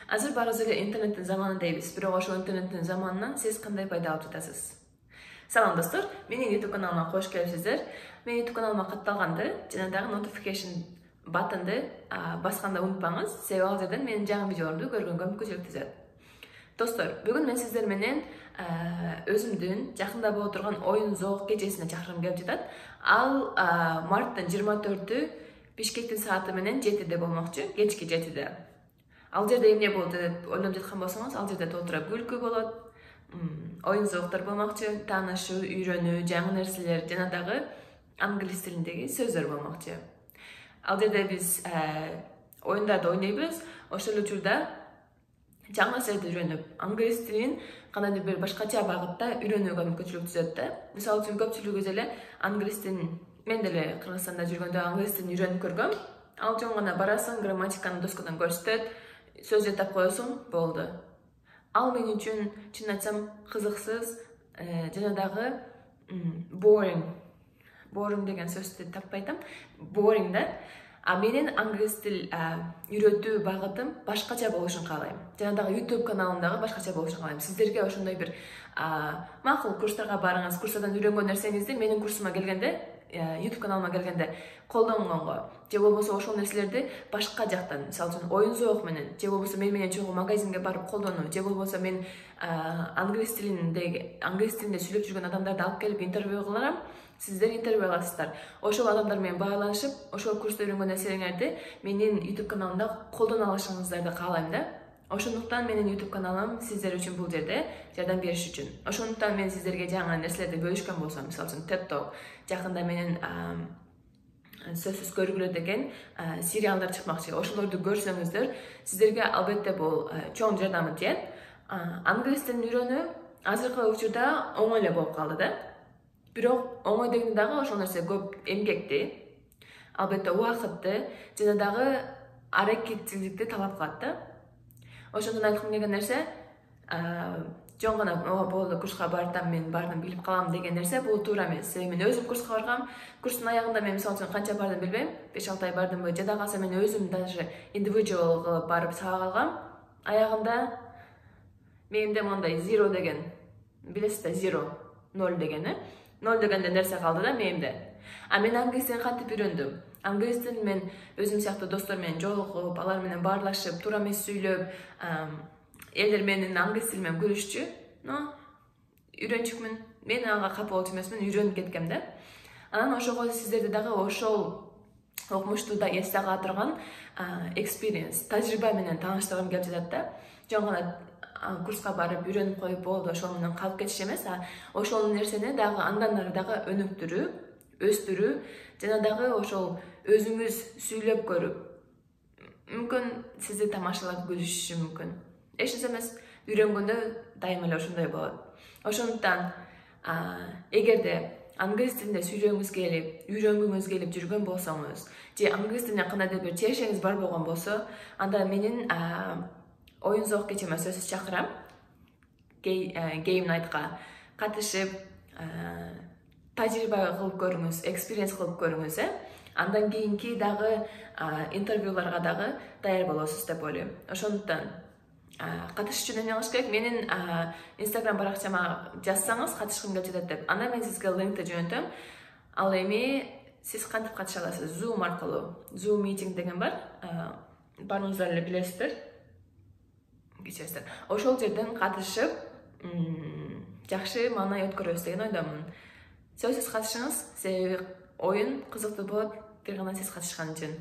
Азыр баарыбыз эле интернеттин заманы дейбиз, бирок ошол интернеттин заманынан сиз кандай пайда алып жатасыз? Салам достор, менин YouTube каналыма кош келипсиздер. Менин YouTube каналыма катталганды жана дагы notification баттонду басканды унутпаңыз, себеби ал жерден менин жаңы видеолорду көргөнгө мүмкүнчүлүк түзөт. Достор, бүгүн мен сиздер менен өзүмдүн жакында болуп турган оюн зоок кечесине чакыргым келип жатат. Ал марттын 24-ү Бишкектин сааты менен 7-де болмокчу, кечки 7-де. Ал жерде эмне болот деп ойлоп жаткан болсоңуз, ал жерде толтура күлкү болот, оюн зооктор болмокчу, таанышуу, үйрөнүү, жаңы нерселер жана дагы англис тилиндеги сөздөр болмокчу. Ал жерде биз оюндарды ойнойбуз, ошол учурда жаңы нерселерди үйрөнүп, англис тилин кандайдыр бир башкача багытта үйрөнүүгө мүмкүнчүлүк түзөт да. Мисалы үчүн көпчүлүгүбүз эле англис тилин, мен деле Кыргызстанда жүргөндө англис тилин үйрөнүп көргөм. Ал жөн гана барасың, грамматиканы доскадан көрсөтөт, сөз жаттап коесуң, болду. Ал мен үчүн чын айтсам кызыксыз жана дагы boring. Boring деген сөздү таппай атам. Boring да. Менин англис тил үйрөтүү багытым башкача болушун каалайм. Жана дагы YouTube каналым дагы башкача болушун каалайм. Сиздерге ошондой бир макул курстарга барыңыз, курстардан үйрөнгөн нерсеңизди менин курсума келгенде, YouTube каналыма келгенде колдонгонго, же болбосо ошол нерселерди башка жактан, мисалы үчүн оюн зоок менен, же болбосо менен чогуу магазинге барып колдонуу, же болбосо мен англис тилинде сүйлөп жүргөн адамдарды алып келип интервью кылам. Сиздер интервью аласыздар. Ошол адамдар менен баалашып, ошол курста үйрөнгөн нерселерди менин YouTube каналымда колдоно алышыңыздарды каалайм да. Ошондуктан менин YouTube каналым сиздер үчүн бул жерде жардам бериш үчүн. Ошондуктан мен сиздерге жаңы нерселерди бөлүшкөн болсом, мисалы үчүн TED Talk, жакында менин сөзсүз көргүлө деген сериалдар чыкмакчы. Ошолорду көрсөңүздөр, сиздерге албетте бул чоң жардамы тиет. Англис тилин үйрөнүү азыркы учурда оңой эле болуп калды да. Бирок оңой дегенде дагы ошол нерсе көп эмгекти, албетте убакытты жана дагы аракетчиликти талап кылат да. Ошондон айткым келген нерсе, жөн гана болду курска бардым, мен баарын билип калам деген нерсе бул туура эмес. Себеби мен өзүм курска баргам, курстун аягында мен мисалы үчүн канча бардым билбейм, 5-6 ай бардымбы, жада калса мен өзүм даже индивидуал кылып барып сабак алгам. Аягында менде мондай zero деген, билесиз да, zero, 0 деген, 0 дегенде нерсе калды да менде. Мен англис тилин кантип үйрөндүм? Англис тилин мен өзүм сыяктуу достор менен жолугуп, алар менен баарлашып, туура эмес сүйлөп, элдер менин англис тилим менен күлүшчү. Но үйрөнчүкмүн. Мен ага капа болчу эмесмин, үйрөнүп кеткем да. Анан ошого сиздерди дагы ошол окумушту да эсте ала турган experience, тажрыйба менен тааныштыргым келип жатат да. Жөн гана курска барып үйрөнүп коюп болду, ошол менен калып кетиш эмес, ошол нерсени дагы андан ары дагы өнүктүрүү, өстүрүү жана дагы ошол өзүңүз сүйлөп көрүп, мүмкүн сизди тамашалап күлүшүшү мүмкүн. Эч нерсе эмес, үйрөнгөндө дайыма эле ошондой болот. Ошондуктан эгерде англис тилинде сүйлөгүңүз келип, үйрөнгүңүз келип жүргөн болсоңуз, же англис тилине кандайдыр бир тиешеңиз бар болгон болсо, анда менин оюн зоок кечеме сөзсүз чакырам. Game Night'ка катышып, тажрыйба кылып көрүңүз, экспириенс кылып көрүңүз, Андан кийинки дагы интервьюларга дагы даяр болосуз деп ойлойм. Ошондуктан катышыш үчүн эмне кылыш керек? Менин Instagram баракчама жазсаңыз, катышкым келип жатат деп, анда мен сизге линкти жөнөтөм. Ал эми сиз кантип катыша аласыз? Zoom аркылуу. Zoom meeting деген бар. Баарыңыздар эле билесиздер. Кечесиздер. Ошол жерден катышып, жакшы маанай өткөрөбүз деген ойдомун. Сөзсүз катышыңыз, себеби оюн кызыктуу болот, бир гана сиз катышкан үчүн.